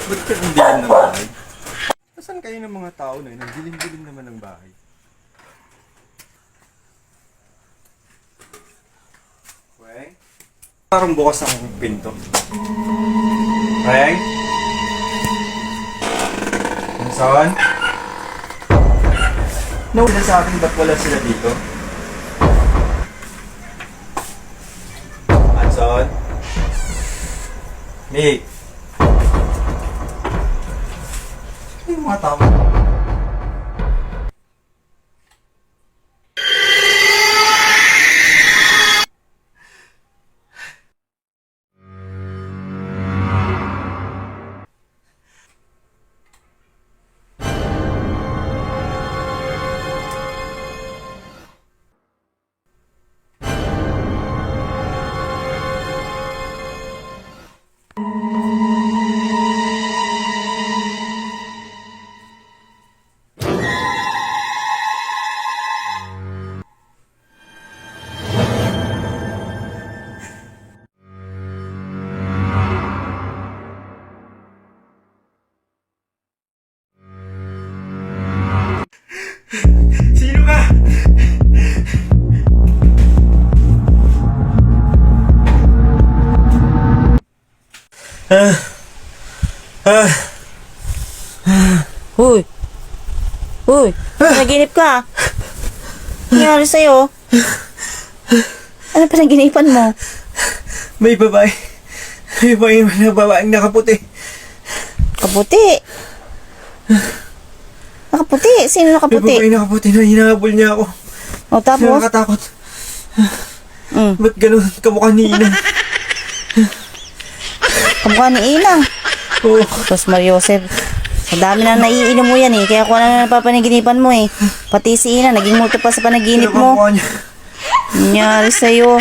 Ba't ka ang dilim ng bahay? Saan kayo ng mga tao na yun? Ang dilim-dilim naman ng bahay. Weng? Parang bukas ang pinto. Weng? Anson? Nawala sa akin ba't wala sila dito? Anson? Mick? Ano yung mga tao? Sino ka? Uy! Uy! Panaginip ka! Ano nangyari sa'yo? Ano panaginipan mo? May babae. May babaeng nakaputi. Kaputi! Nakaputi? Sino May nakaputi? babaeng nakaputi na hinahabol niya ako. O tapos? Nakakatakot. Ba't ganun kamukha ni Ina? Kamukha ni Inang. Oo. Tapos Mariosep. Sa dami na naiinom mo yan eh. Kaya kung ano na napapanaginipan mo eh. Pati si Ina, naging multo pa sa panaginip Sino kamukha mo. niya? Nangyari sa'yo.